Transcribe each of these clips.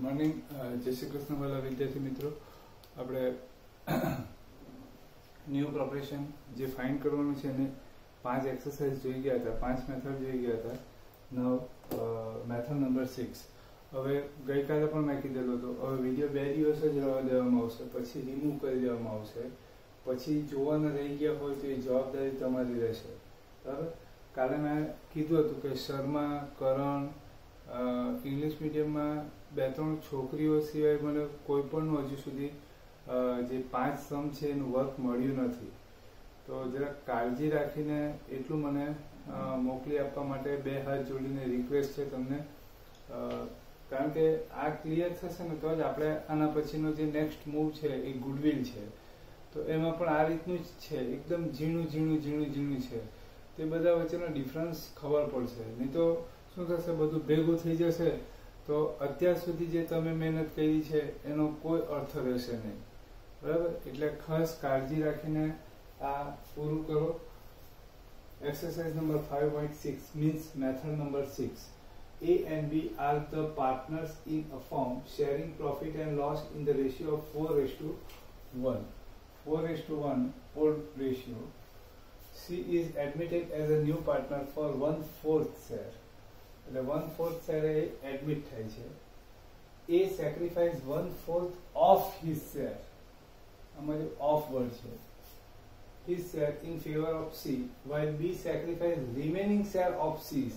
Good morning, જય શ્રી કૃષ્ણ વાલા વિદ્યાર્થી મિત્રો. આપણે ન્યૂ પ્રોપરેશન જે ફાઇન્ડ કરવાનું છે એને 5 એક્સરસાઇઝ જોઈ ગયા હતા, 5 મેથડ જોઈ ગયા હતા. નવ મેથડ નંબર 6. હવે ગઈકાલે પણ મેં કીધેલું હતું, હવે વિડીયો 2 દિવસ જ રહેવા દેવામાં આવશે, પછી રિમૂવ કરી દેવામાં આવશે. પછી જોવાના રહી ગયા હોય તો એ જવાબદારી તમારી રહેશે, બરાબર. કાલે મેં કીધું હતું કે શર્મા, કરણ, ઇંગ્લિશ મીડિયમમાં 2-3 છોકરીઓ સિવાય મને કોઈ પણ હજુ સુધી જે 5 સમ છે એનું વર્ક મળ્યું નથી. તો જરા કાળજી રાખીને એટલું મને મોકલી આપવા માટે 2 હાથ જોડીને રિક્વેસ્ટ છે તમને, કારણ કે આ ક્લિયર થશે ને તો જ આપણે આના પછીનો જે નેક્સ્ટ મૂવ છે એ ગુડવિલ છે. તો એમાં પણ આ રીતનું જ છે, એકદમ ઝીણું છે. તે બધા વચ્ચેનો ડિફરન્સ ખબર પડશે, નહીં તો શું થશે, બધું ભેગું થઈ જશે તો અત્યાર સુધી જે તમે મહેનત કરી છે એનો કોઈ અર્થ રહેશે નહીં, બરાબર. એટલે ખાસ કાળજી રાખીને આ પૂરું કરો. Exercise number 5.6 means method number 6. A and B are the partners in a firm sharing profit and loss in the ratio of 4:1. 4:1 old ratio. C is admitted as a new partner for 1/4 share. એટલે 1/4 share એ admit થાય છે. A sacrifice 1/4 of his share. આમાં જે of word છે, his share in favor of C, while B sacrifice remaining share of C's.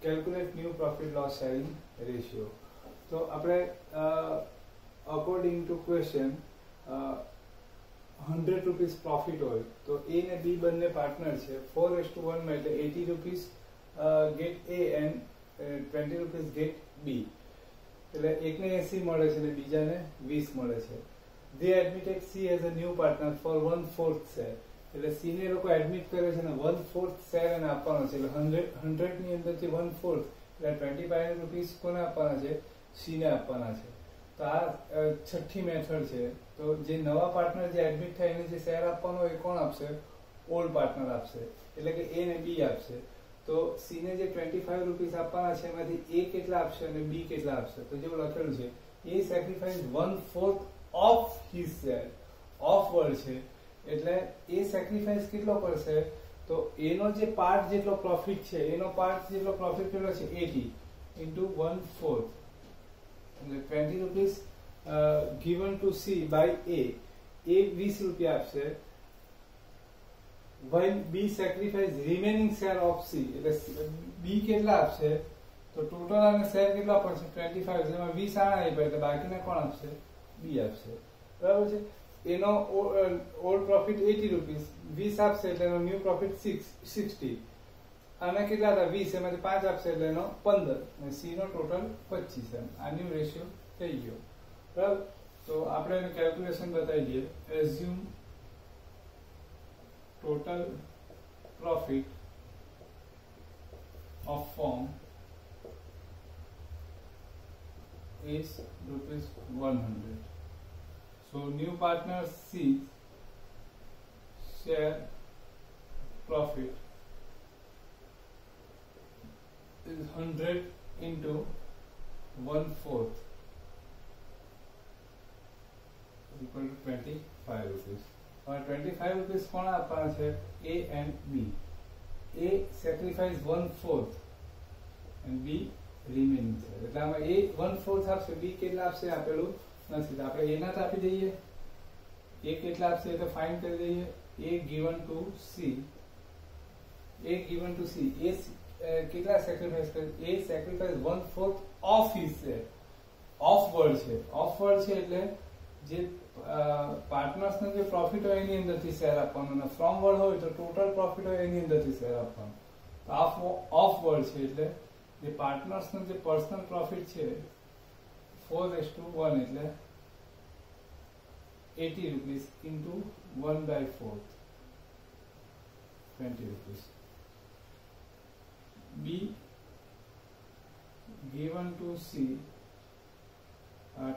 Calculate new profit loss sharing ratio. તો આપણે according to question 100 rupees profit હોય તો A ને B બંને partner છે. 4:1 માં એટલે 80 rupees get A and 20 rupees get B. એટલે એકને 80 મળે છે અને બીજાને 20 મળે છે. They admitted C as a new partner for 1/4 share. એટલે C ને લોકો એડમિટ કરે છે ને 1/4 શેર એને આપવાનો છે. એટલે 100 ની અંદરથી 1/4 એટલે 25 રૂપીસ કોને આપવાના છે? C ને આપવાના છે. તો આ છઠ્ઠી મેથડ છે. તો જે નવા પાર્ટનર જે એડમિટ થાય એને જે શેર આપવાનો એ કોણ આપશે? ઓલ્ડ પાર્ટનર આપશે, એટલે કે A ને B આપશે. તો C ને જે 25 રૂપીસ આપવાના છે એમાંથી A કેટલા આપશે અને B કેટલા આપશે? તો જેવું લખેલું છે A sacrifice 1/4 of his share. Of word છે એટલે એ સેક્રિફાઈસ કેટલો કરશે? તો એનો જે પાર્ટ જેટલો પ્રોફિટ છે એનો પાર્ટ જેટલો પ્રોફિટ કેટલો છે? 80 into 1/4 એટલે 20 rupees given to C by A. A 20 રૂપિયા આપશે, while B sacrifice remaining share of C. એટલે B કેટલા આપશે? તો ટોટલ આને શેર કેટલા પડશે? 25. જેમાં 20 આના આપ્યા એટલે બાકીના કોણ આપશે? B આપશે, બરાબર છે. એનો ઓલ્ડ પ્રોફિટ 80 રૂપીસ, 20 આપશે એટલે એનો ન્યૂ પ્રોફિટ 60. આના કેટલા હતા? 20, એમાંથી 5 આપશે એટલે એનો 15 અને C નો ટોટલ 25. આ ન્યૂ રેશિયો થઈ ગયો, બરાબર. તો આપણે એનું કેલ્ક્યુલેશન બતાવી દઈએ. Assume total profit of firm is ₹100. So new partner C share profit is 100 into 1/4 equal to 25 rupees. और 25 rupees કોણ આપવાના છે? A and B. A sacrifice 1/4 and B remaining છે. એટલે આમાં A 1/4 આપશે, B કેટલા આપશે આપેલું નથી. આપણે A ના આપી દઈએ. A કેટલા આપશે એટલે ફાઇન્ડ કરી દઈએ. A given to C. A given to C. A કેટલા સેક્રિફાઈસ કરે? A sacrifice 1/4 of his share. Of word છે. ઓફ વર્ડ છે એટલે જે પાર્ટનર્સ નો જે પ્રોફિટ હોય એની અંદરથી શેર આપવાનો, અને ફ્રોમ વર્ડ હોય તો ટોટલ પ્રોફિટ હોય એની અંદરથી શેર આપવાનો. ઓફ વર્ડ છે એટલે જે પાર્ટનર્સ નો જે પર્સનલ પ્રોફિટ છે 4:1 એટલે 80 rupees into 1/4 20 rupees. B given to C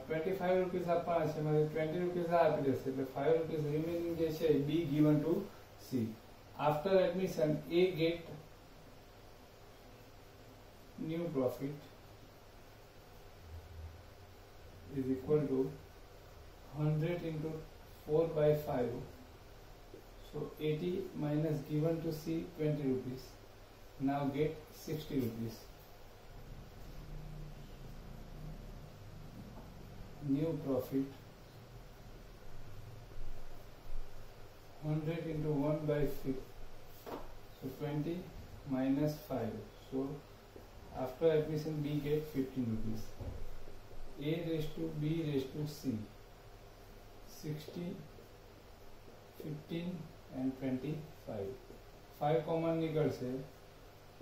25 rupees આપવાના છે, એમાંથી 20 રૂપીસ આપી દેશે એટલે 5 રૂપીસ રિમેનિંગ જે છે B given to C. After admission A get new profit is equal to 100 into 4 by 5. So 80 minus given to C 20 rupees. Now get 60 rupees. New profit 100 into 1 by 5. So 20 minus 5. So after addition B get 15 rupees. A raised to B raised to C. 60, 15 and 25. 5 common निकलશે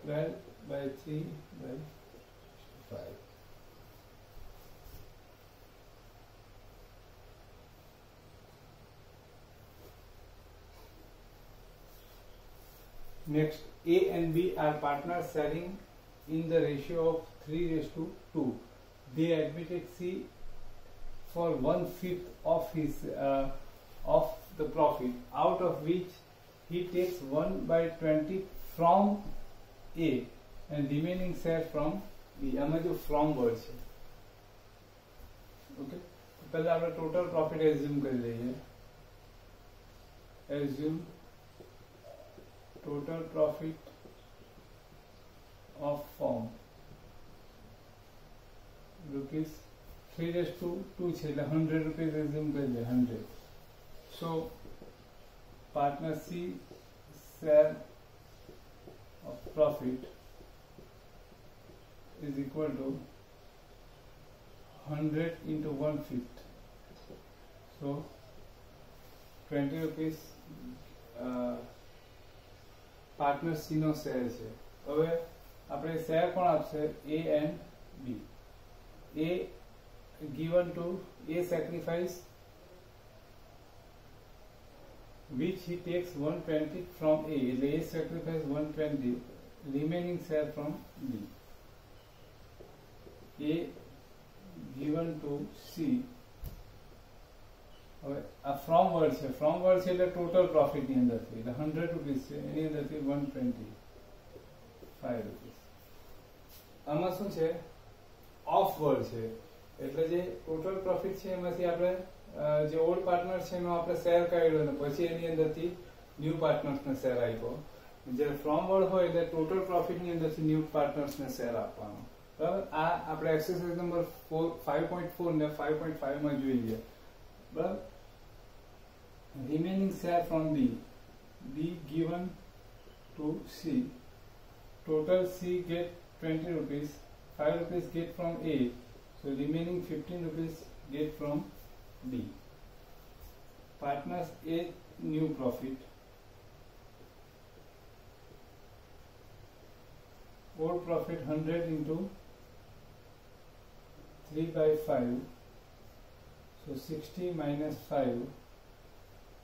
12 by 3 by 5. Next, A and B are partners sharing in the ratio of 3:2. They admitted C for 1/5 of his of the profit, out of which he takes 1/20 from A and remaining share from B. આમાં જો from word છે, okay, પહેલા આપણે total profit assume કરી લઈએ. Assume total profit of firm rupees 3:2 છે એટલે 100 rupees assume કરી લે 100. So partner C share of profit is equal to 100 into 1/5. So 20 rupees partner C no share છે. હવે આપણે શેર કોણ આપશે? A and B. A given to A sacrifice which he takes 120 from A, એટલે A sacrifice 120, remaining share from B. A given to C. હવે આ from word છે, from word છે એટલે ટોટલ પ્રોફિટ ની અંદર થી, એટલે 100 રૂપીસ છે એની અંદર થી 125 રૂપીસ. આમાં શું છે? ઓફ વર્ડ છે, એટલે જે ટોટલ પ્રોફિટ છે એમાંથી આપણે જે ઓલ્ડ પાર્ટનર છે એનો આપણે શેર કાઢ્યો ને પછી એની અંદરથી ન્યુ પાર્ટનર્સ ને શેર આપ્યો. જે ફ્રોમ વર્ડ હોય એટલે ટોટલ પ્રોફિટ ની અંદરથી ન્યુ પાર્ટનર્સ ને શેર આપવાનો. બરાબર, આ આપણે એક્સરસાઇઝ નંબર 5.4 ને 5.5 માં જોઈએ. બરાબર, remaining share from B. B given to C. Total C get 20 rupees. 5 rupees get from A. So remaining 15 rupees get from B. Partners A new profit. Old profit 100 into 3/5. So 60 minus 5,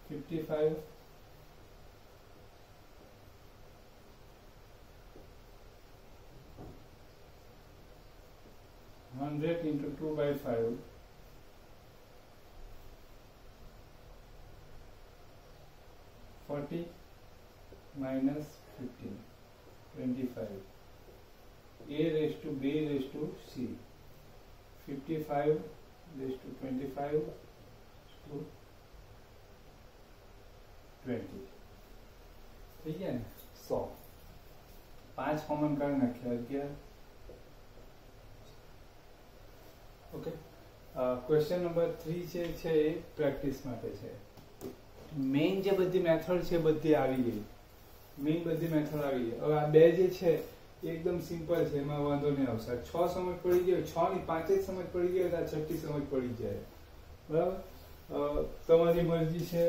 55, 100 into 2/5, 40 minus 15, 25. A raised to B raised to C. 55 raised to 25 to 20. ठीक है ना? 100. 5 common कर नाख्या 11. Okay, question number 3 છે એ practice માટે છે. Main જે બધી method છે બધી આવી ગઈ, મેઇન બધી મેથડ આવી ગઈ. હવે આ બે જે છે એકદમ સિમ્પલ છે, એમાં વાંધો નહીં આવશે. 6 સમજ પડી ગયો, 6 ની 5 જ સમજ પડી ગઈ તો આ 6ઠી સમજ પડી જાય. બરાબર, તમારી મરજી છે.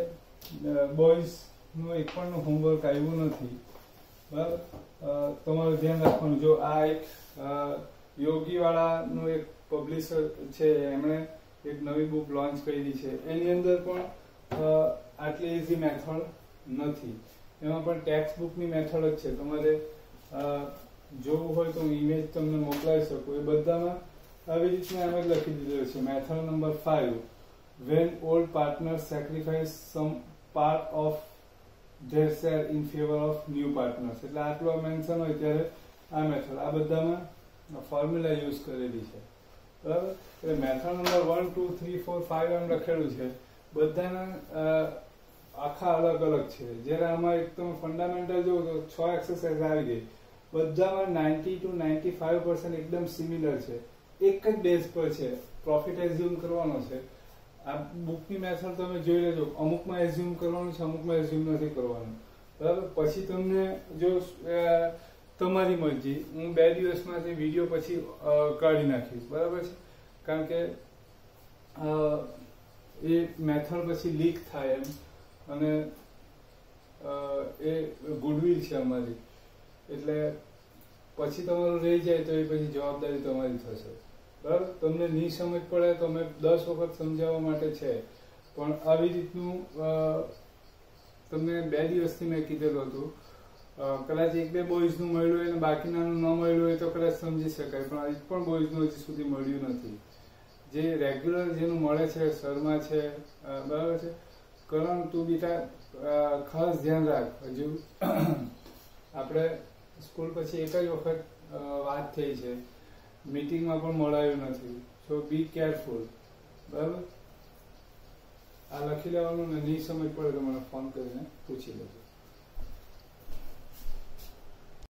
બોયઝ નું એક પણ હોમવર્ક આવ્યું નથી. બરાબર, તમારું ધ્યાન રાખવાનું. જો આ એક યોગી વાળાનો એક પબ્લિશર છે, એમણે એક નવી બુક લોન્ચ કરી છે, એની અંદર પણ આટલી ઇઝી મેથડ નથી. એમાં પણ ટેક્સ્ટ બુકની મેથડ જ છે. તમારે જોવું હોય તો હું ઇમેજ તમને મોકલાવી શકું. એ બધામાં આવી રીતના એમ જ લખી દીધેલું છે. Method number 5, when old partners sacrifice some part of their share in favor of new partners. એટલે આટલું મેન્શન હોય ત્યારે આ મેથડ, આ બધામાં ફોર્મ્યુલા યુઝ કરેલી છે. બરાબર. એટલે મેથડ નંબર 1 2 3 4 5 એમ લખેલું છે, બધાના આખા અલગ અલગ છે. જ્યારે આમાં એકદમ ફંડામેન્ટલ જો તો 6 એક્સરસાઇઝ આવી ગઈ, બધામાં 90 to 95% એકદમ સિમિલર છે, એક જ બેઝ પર છે, પ્રોફિટ એઝ્યુમ કરવાનો છે. આ બુકની મેથડ તમે જોઈ લેજો, અમુકમાં એઝ્યુમ કરવાનું છે, અમુકમાં એઝ્યુમ નથી કરવાનું. બરાબર. પછી તમને જો તમારી મરજી, હું 2 દિવસમાં તે વિડીયો પછી કાઢી નાખીશ. બરાબર છે. કારણ કે એ મેથડ પછી લીક થાય એમ, અને એ ગુડવિલ છે અમારી, એટલે પછી તમારું રહી જાય તો એ પછી જવાબદારી તમારી થશે. બરાબર. તમને નહીં સમજ પડે તો અમે 10 વખત સમજાવવા માટે છે, પણ આવી રીતનું તમને 2 દિવસથી મેં કીધેલું હતું. કદાચ 1-2 બોયઝનું મળ્યું હોય ને બાકીનાનું ન મળ્યું હોય તો કદાચ સમજી શકાય, પણ એક પણ બોયઝનું હજી સુધી મળ્યું નથી. જે રેગ્યુલર જેનું મળે છે, શર્મા છે, બરાબર છે. કરણ, તું બેટા ખાસ ધ્યાન રાખ. હજુ આપણે સ્કૂલ પછી એક જ વખત વાત થઈ છે, મીટિંગમાં પણ મળાયું નથી. સો બી કેરફુલ. બરાબર. આ લખી લેવાનું ને નહીં સમજ પડે તો મને ફોન કરીને પૂછી લેજો.